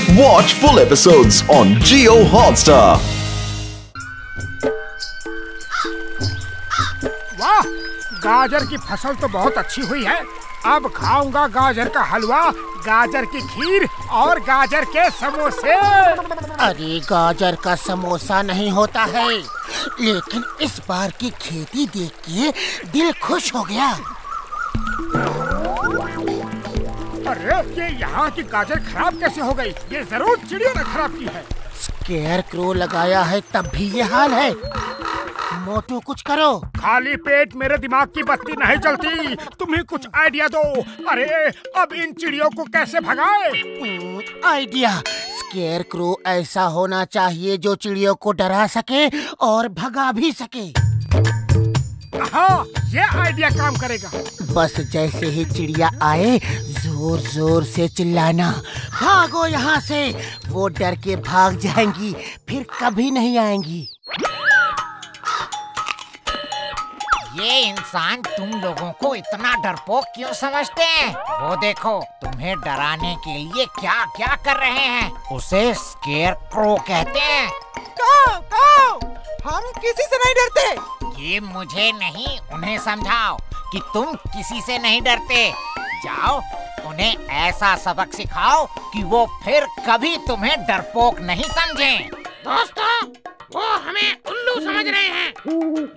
Watch full episodes on Jio Hotstar. वाह, गाजर की फसल तो बहुत अच्छी हुई है। अब खाऊंगा गाजर का हलवा, गाजर की खीर और गाजर के समोसे। अरे गाजर का समोसा नहीं होता है, लेकिन इस बार की खेती देख के दिल खुश हो गया। अरे ये यहाँ की गाजर खराब कैसे हो गई? ये जरूर चिड़ियों ने खराब की है। स्केयर क्रो लगाया है तब भी ये हाल है। मोटू कुछ करो। खाली पेट मेरे दिमाग की बत्ती नहीं चलती, तुम ही कुछ आइडिया दो। अरे अब इन चिड़ियों को कैसे भगाए? आइडिया, स्केयर क्रो ऐसा होना चाहिए जो चिड़ियों को डरा सके और भगा भी सके। हाँ, ये आइडिया काम करेगा। बस जैसे ही चिड़िया आए जोर जोर से चिल्लाना, भागो यहाँ से। वो डर के भाग जाएंगी, फिर कभी नहीं आएंगी। ये इंसान तुम लोगों को इतना डरपोक क्यों समझते हैं? वो देखो, तुम्हें डराने के लिए क्या क्या कर रहे हैं। उसे स्केयर क्रो कहते हैं। हम किसी से नहीं डरते। ये मुझे नहीं, उन्हें समझाओ कि तुम किसी से नहीं डरते। जाओ, उन्हें ऐसा सबक सिखाओ कि वो फिर कभी तुम्हें डरपोक नहीं समझें। दोस्तों, वो हमें उल्लू समझ रहे हैं,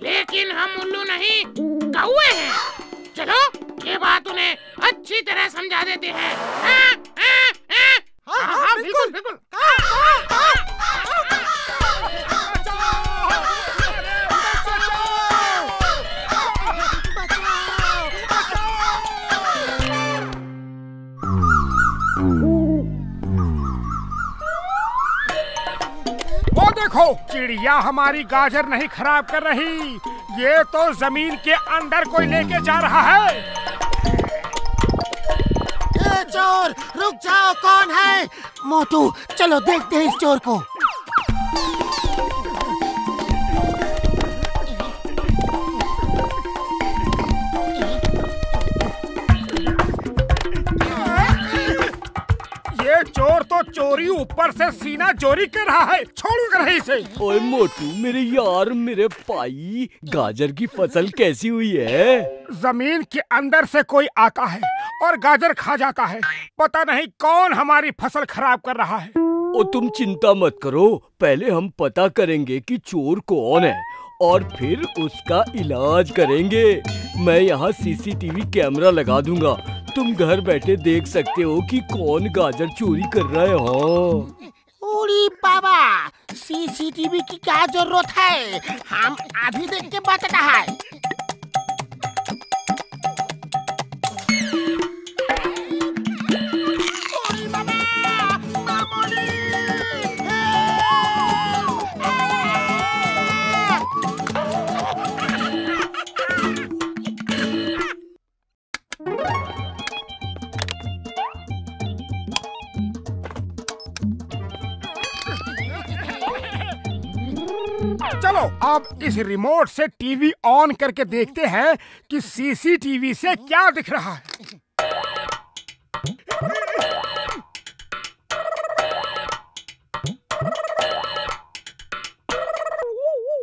लेकिन हम उल्लू नहीं, कौवे हैं। चलो ये बात उन्हें अच्छी तरह समझा देते हैं। हाँ, बिल्कुल बिल्कुल। वो देखो, चिड़िया हमारी गाजर नहीं खराब कर रही, ये तो जमीन के अंदर कोई लेके जा रहा है। ए चोर, रुक जाओ, कौन है? मोटू, चलो देखते हैं इस चोर को। ये चोर तो चोरी ऊपर से सीना चोरी कर रहा है, छोड़ूंगा नहीं इसे। ओए मोटू, मेरे यार, मेरे भाई, गाजर की फसल कैसी हुई है? जमीन के अंदर से कोई आता है और गाजर खा जाता है। पता नहीं कौन हमारी फसल खराब कर रहा है। ओ तुम चिंता मत करो, पहले हम पता करेंगे कि चोर कौन है और फिर उसका इलाज करेंगे। मैं यहाँ सीसीटीवी कैमरा लगा दूंगा, तुम घर बैठे देख सकते हो कि कौन गाजर चोरी कर रहा है। हाँ, ओरी बाबा, सीसीटीवी की क्या जरूरत है? हम अभी देख के बता है। चलो अब इस रिमोट से टीवी ऑन करके देखते हैं कि सीसीटीवी से क्या दिख रहा है।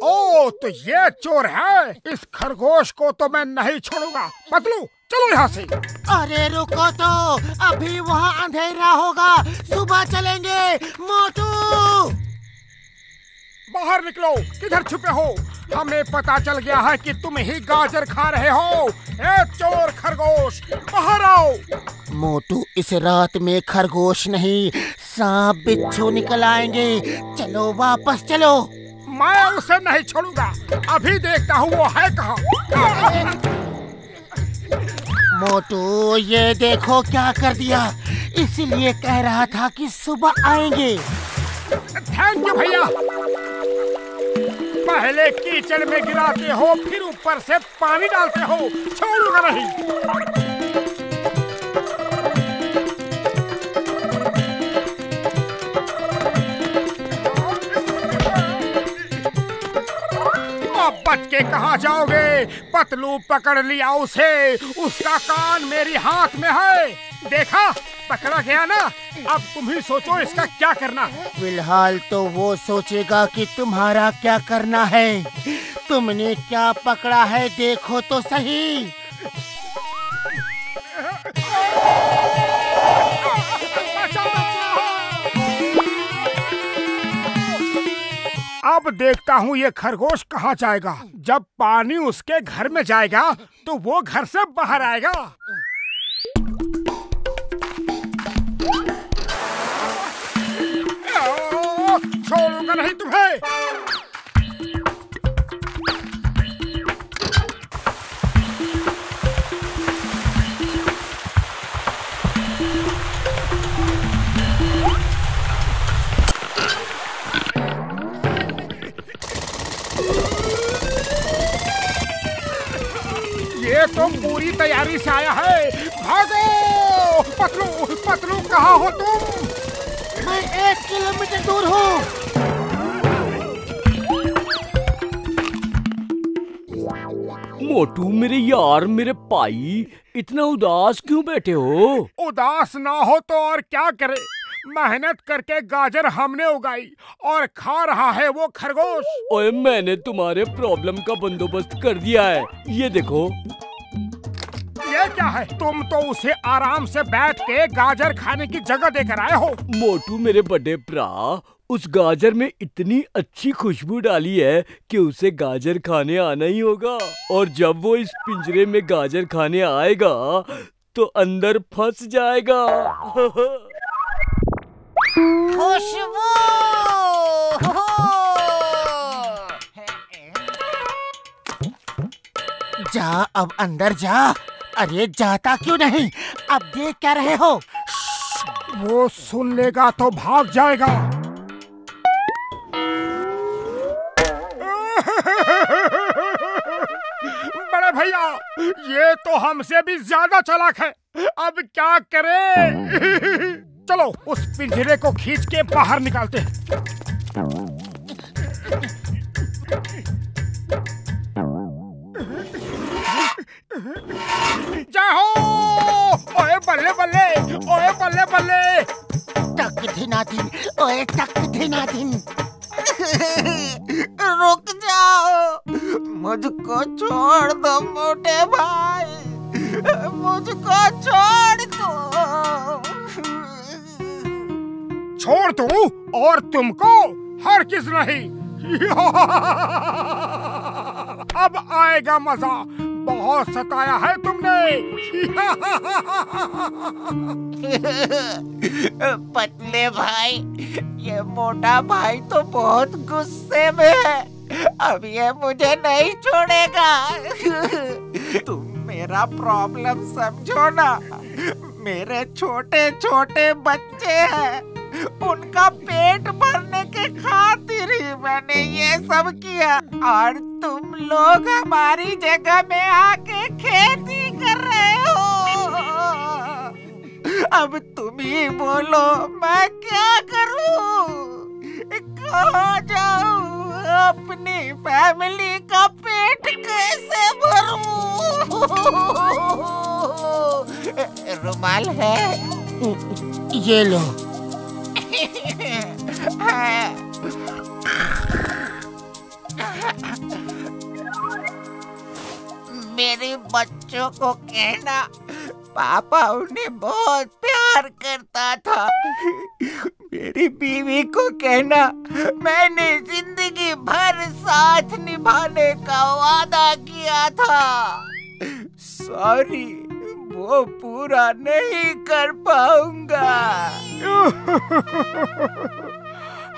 ओ, तो ये चोर है। इस खरगोश को तो मैं नहीं छोड़ूंगा। पतलू, चलो यहाँ से। अरे रुको तो, अभी वहाँ अंधेरा होगा, सुबह चलेंगे। मोटू, बाहर निकलो, किधर छुपे हो? हमें पता चल गया है कि तुम ही गाजर खा रहे हो। ए चोर खरगोश, बाहर आओ। मोटू, इस रात में खरगोश नहीं, सांप बिच्छू निकल आएंगे। चलो वापस चलो। मैं उसे नहीं छोड़ूंगा, अभी देखता हूँ वो है कहाँ। मोटू, ये देखो क्या कर दिया। इसलिए कह रहा था कि सुबह आएंगे। थैंक यू भैया। पहले कीचड़ में गिराते हो, फिर ऊपर से पानी डालते हो, छोड़ूंगा नहीं। अब बच के कहाँ जाओगे? पतलू पकड़ लिया उसे, उसका कान मेरी हाथ में है। देखा, पकड़ा गया ना। अब तुम ही सोचो इसका क्या करना है। फिलहाल तो वो सोचेगा कि तुम्हारा क्या करना है। तुमने क्या पकड़ा है देखो तो सही। अब देखता हूँ ये खरगोश कहाँ जाएगा। जब पानी उसके घर में जाएगा तो वो घर से बाहर आएगा। छोड़ूंगा नहीं तुम्हें। ये तो पूरी तैयारी से आया है। भागो! पतलू, पतलू कहाँ हो तुम? मैं 1 किलोमीटर दूर हूँ। मोटू मेरे यार, मेरे भाई, इतना उदास क्यों बैठे हो? उदास ना हो तो और क्या करे। मेहनत करके गाजर हमने उगाई और खा रहा है वो खरगोश। ओए, मैंने तुम्हारे प्रॉब्लम का बंदोबस्त कर दिया है। ये देखो। ये क्या है? तुम तो उसे आराम से बैठ के गाजर खाने की जगह देकर आए हो। मोटू मेरे बड़े भरा, उस गाजर में इतनी अच्छी खुशबू डाली है कि उसे गाजर खाने आना ही होगा। और जब वो इस पिंजरे में गाजर खाने आएगा तो अंदर फंस जाएगा। खुशबू! जा, अब अंदर जा। अरे जाता क्यों नहीं? अब देख क्या रहे हो? वो सुन लेगा तो भाग जाएगा। बड़े भैया, ये तो हमसे भी ज्यादा चालाक है। अब क्या करें? चलो उस पिंजरे को खींच के बाहर निकालते हैं। जाओ! ओए बल्ले बल्ले, ओए बल्ले बल्ले। टक धिनाधिन, ओए टक धिनाधिन। रुक जाओ, मुझको छोड़ दो मोटे भाई, मुझको छोड़ दो। छोड़ दूं और तुमको? हर किस नहीं। अब आएगा मजा। बहुत सताया है तुमने। पतले भाई, ये मोटा भाई तो बहुत गुस्से में है। अब ये मुझे नहीं छोड़ेगा। तुम मेरा प्रॉब्लम समझो ना। मेरे छोटे छोटे बच्चे हैं, उनका पेट भरने के खातिर ही मैंने ये सब किया। और तुम लोग हमारी जगह में आके खेती कर रहे हो। अब तुम ही बोलो मैं क्या करूं? कहाँ जाऊं? अपनी फैमिली का पेट कैसे भरूं? रुमाल है? ये लो। मेरे बच्चों को कहना पापा उन्हें बहुत प्यार करता था। मेरी बीवी को कहना मैंने जिंदगी भर साथ निभाने का वादा किया था। सॉरी, वो पूरा नहीं कर पाऊंगा।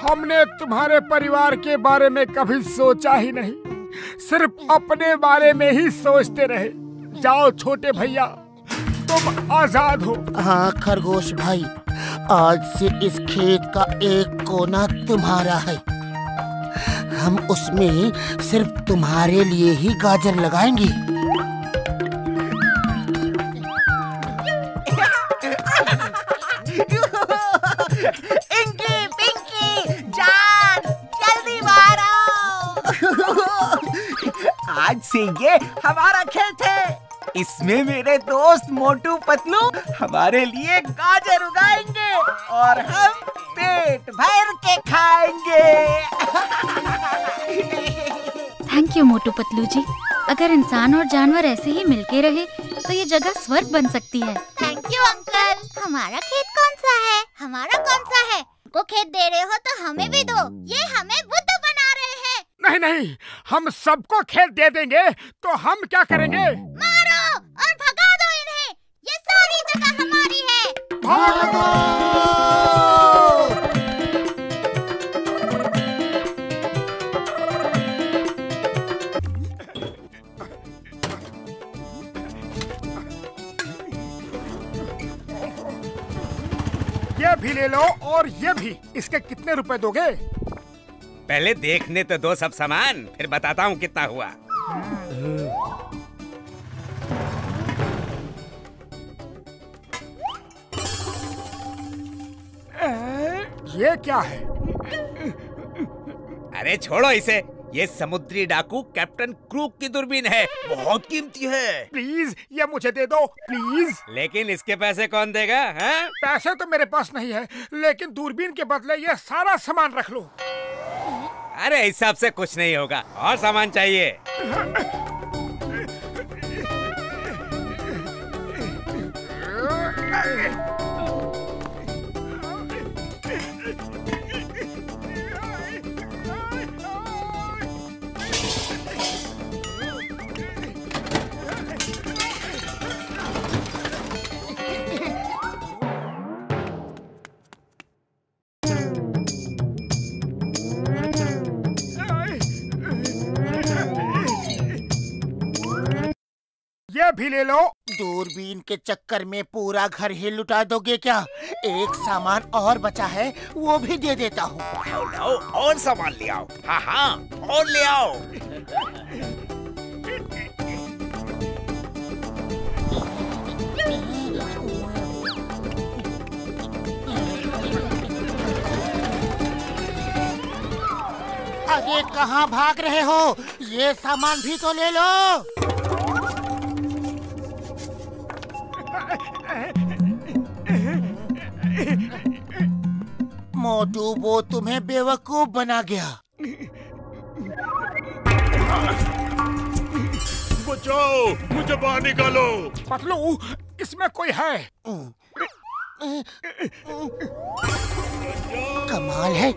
हमने तुम्हारे परिवार के बारे में कभी सोचा ही नहीं, सिर्फ अपने बारे में ही सोचते रहे। जाओ छोटे भैया, तुम आजाद हो। हाँ खरगोश भाई, आज से इस खेत का एक कोना तुम्हारा है। हम उसमें सिर्फ तुम्हारे लिए ही गाजर लगाएंगे। इंकी, पिंकी, जान, जल्दी बाहर आओ। आज से ये हमारा खेत है। इसमें मेरे दोस्त मोटू पतलू हमारे लिए गाजर उगाएंगे। बनाएंगे और हम पेट भर के खाएंगे। थैंक यू मोटू पतलू जी। अगर इंसान और जानवर ऐसे ही मिलके रहे तो ये जगह स्वर्ग बन सकती है। Thank you uncle. हमारा खेत कौन सा है? हमारा कौन सा है? को खेत दे रहे हो तो हमें भी दो। ये हमें बुद्ध बना रहे हैं। नहीं नहीं, हम सबको खेत दे देंगे तो हम क्या करेंगे? मारो और भगा दो इन्हें। ये सारी जगह हमारी है। भागो! ये भी ले लो और ये भी। इसके कितने रुपए दोगे? पहले देखने तो दो सब सामान, फिर बताता हूँ कितना हुआ। ये क्या है? अरे छोड़ो इसे, ये समुद्री डाकू कैप्टन क्रूक की दूरबीन है, बहुत कीमती है। प्लीज ये मुझे दे दो प्लीज। लेकिन इसके पैसे कौन देगा? हैं? पैसे तो मेरे पास नहीं है, लेकिन दूरबीन के बदले ये सारा सामान रख लो। अरे हिसाब से कुछ नहीं होगा, और सामान चाहिए। ये भी ले लो। दूरबीन के चक्कर में पूरा घर ही लुटा दोगे क्या? एक सामान और बचा है, वो भी दे देता हूँ। लाओ और सामान ले आओ। हाँ हाँ, और ले आओ। अरे कहाँ भाग रहे हो? ये सामान भी तो ले लो। मोटू वो तुम्हें बेवकूफ बना गया। बचाओ, मुझे बाहर निकालो। पतलू, इसमें कोई है। कमाल है,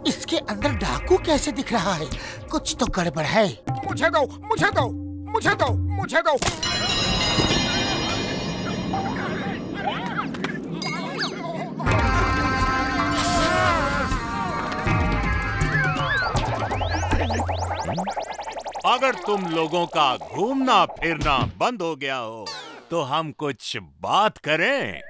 इसके अंदर डाकू कैसे दिख रहा है? कुछ तो गड़बड़ है। मुझे दो, मुझे दो, मुझे दो, मुझे दो। अगर तुम लोगों का घूमना फिरना बंद हो गया हो तो हम कुछ बात करें।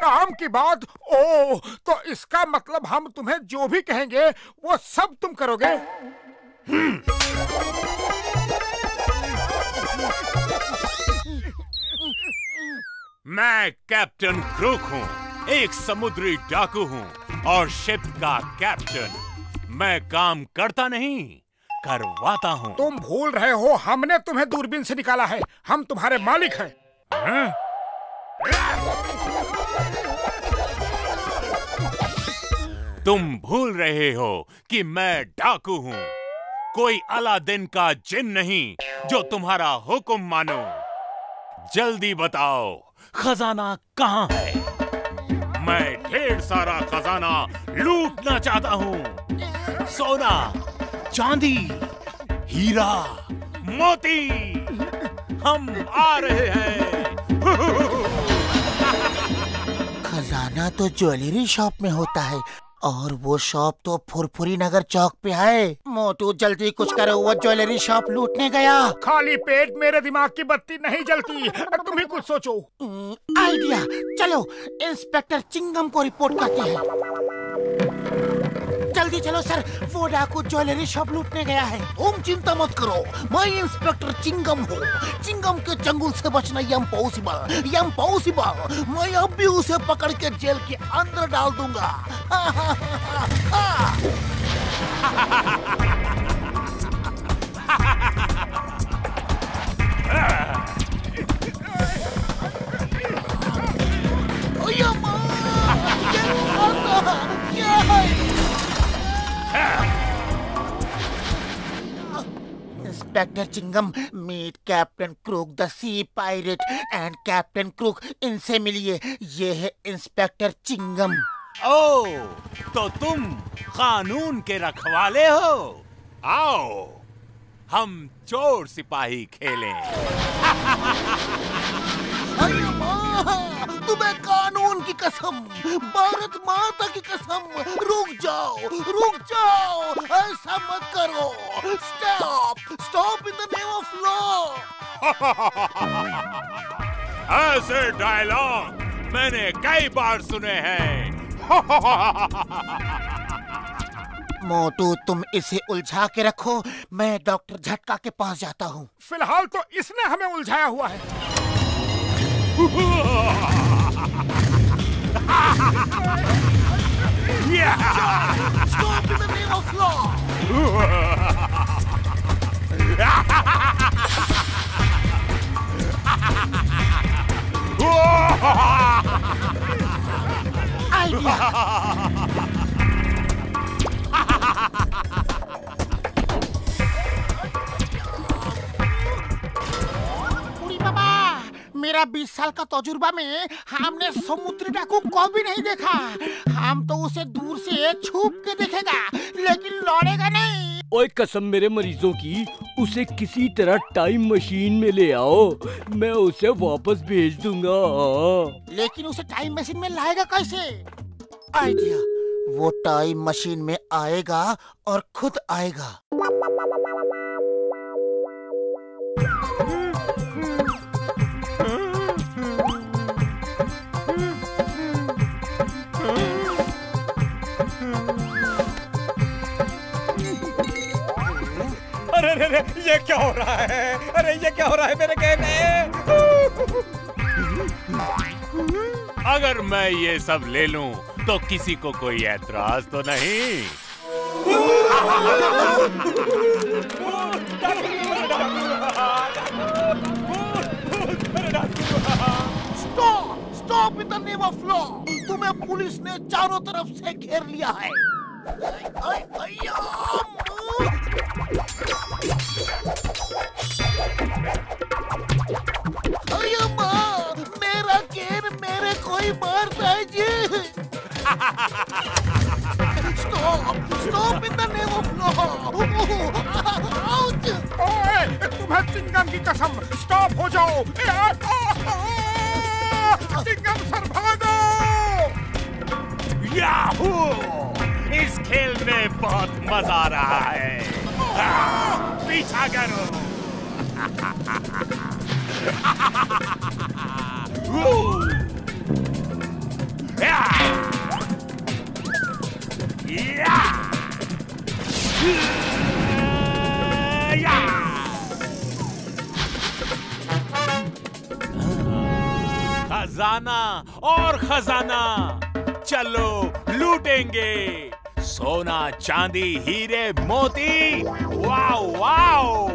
काम की बात? ओ, तो इसका मतलब हम तुम्हें जो भी कहेंगे वो सब तुम करोगे? मैं कैप्टन क्रूक हूँ, एक समुद्री डाकू हूँ और शिप का कैप्टन। मैं काम करता नहीं, करवाता हूँ। तुम भूल रहे हो, हमने तुम्हें दूरबीन से निकाला है। हम तुम्हारे मालिक हैं। हाँ? तुम भूल रहे हो कि मैं डाकू हूँ, कोई अलादीन का जिन नहीं जो तुम्हारा हुक्म मानो। जल्दी बताओ, खजाना कहाँ है? मैं ढेर सारा खजाना लूटना चाहता हूँ। सोना, चांदी, हीरा, मोती, हम आ रहे हैं। खजाना तो ज्वेलरी शॉप में होता है और वो शॉप तो फुरफुरी नगर चौक पे है। मोटू जल्दी कुछ करो, वो ज्वेलरी शॉप लूटने गया। खाली पेट मेरे दिमाग की बत्ती नहीं जलती। तुम ही कुछ सोचो। आइडिया, चलो इंस्पेक्टर चिंगम को रिपोर्ट करते हैं। जल्दी चलो सर, वो डाकू ज्वेलरी शॉप लूटने गया है। तुम चिंता मत करो, मैं इंस्पेक्टर चिंगम हूँ। चिंगम के चंगुल से बचना इम्पॉसिबल, इम्पॉसिबल। मैं अब भी उसे पकड़ के जेल के अंदर डाल दूंगा। Inspector Chingum, meet Captain Crook the sea pirate and Captain Crook, इनसे मिलिए। ये है इंस्पेक्टर चिंगम। ओ, तो तुम कानून के रखवाले हो? आओ, हम चोर सिपाही खेलें। अरे माँ, तुम्हें कानून की कसम, भारत माता की कसम, रुक जाओ, ऐसा मत करो। Stop in the name of law. ऐसे डायलॉग मैंने कई बार सुने हैं। मोटू, तुम इसे उलझा के रखो, मैं डॉक्टर झटका के पास जाता हूँ। फिलहाल तो इसने हमें उलझाया हुआ है। Stop in the name of law! बुढ़ी बाबा, मेरा 20 साल का तजुर्बा में हमने समुद्री डाकू को भी नहीं देखा। हम तो उसे दूर से छुप के देखेगा, लेकिन लौड़ेगा नहीं। ओए कसम मेरे मरीजों की, उसे किसी तरह टाइम मशीन में ले आओ, मैं उसे वापस भेज दूंगा। लेकिन उसे टाइम मशीन में लाएगा कैसे? आइडिया, वो टाइम मशीन में आएगा और खुद आएगा। अरे ये क्या हो रहा है? अरे ये क्या हो रहा है मेरे कहने? अगर मैं ये सब ले लूं तो किसी को कोई ऐतराज तो नहीं? Stop in the name of law. तुम्हें पुलिस ने चारों तरफ से घेर लिया है। अरे माँ, मेरा केन मेरे कोई मारता है जी। Stop in the name of law. ओए, तुम्हें चिंगम की कसम, स्टॉप हो जाओ। चिंगम सर भागो। याहू! इस खेल में बहुत मजा आ रहा है। पीछा करो। खजाना और खजाना, चलो लूटेंगे। सोना, चांदी, हीरे, मोती। Wow wow.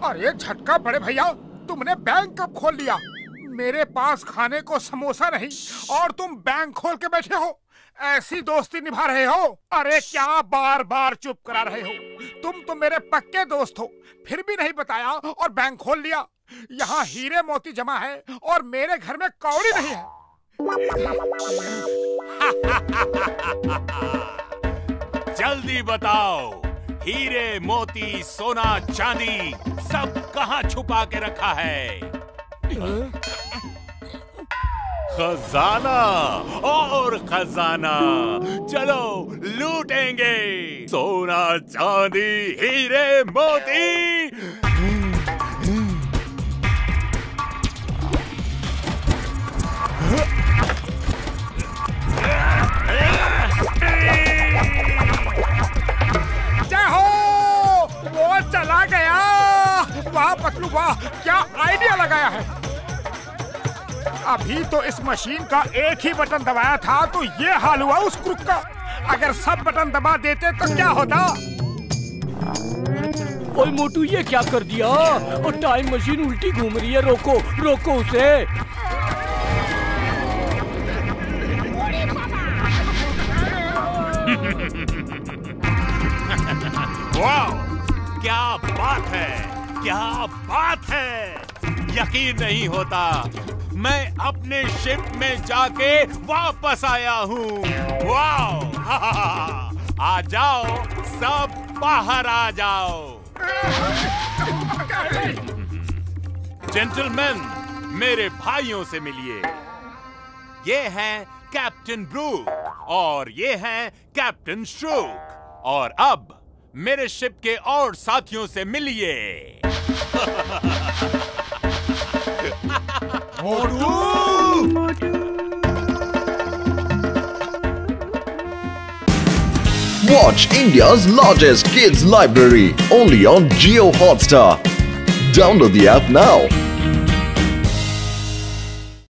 अरे झटका बड़े भैया, तुमने बैंक कब खोल लिया? मेरे पास खाने को समोसा नहीं और तुम बैंक खोल के बैठे हो। ऐसी दोस्ती निभा रहे हो? अरे क्या बार बार चुप करा रहे हो? तुम तो मेरे पक्के दोस्त हो, फिर भी नहीं बताया और बैंक खोल लिया। यहाँ हीरे मोती जमा है और मेरे घर में कौड़ी नहीं है। जल्दी बताओ, हीरे मोती सोना चांदी सब कहाँ छुपा के रखा है? खजाना और खजाना, चलो लूटेंगे। सोना चांदी हीरे मोती। जय हो, वो चला गया। वाह पतलू वाह, क्या आइडिया लगाया है। अभी तो इस मशीन का एक ही बटन दबाया था तो ये हाल हुआ उस क्रुक का। अगर सब बटन दबा देते तो क्या होता? ओए मोटू, ये क्या कर दिया? और टाइम मशीन उल्टी घूम रही है, रोको रोको उसे। वाह, क्या बात है, क्या बात है। यकीन नहीं होता, मैं अपने शिप में जाके वापस आया हूँ। वाह, आ जाओ, सब बाहर आ जाओ। जेंटलमैन, मेरे भाइयों से मिलिए। ये हैं कैप्टन ब्रूक और ये हैं कैप्टन श्रूक। और अब मेरे शिप के और साथियों से मिलिए। Watch India's largest kids library only on Jio Hotstar. Download the app now.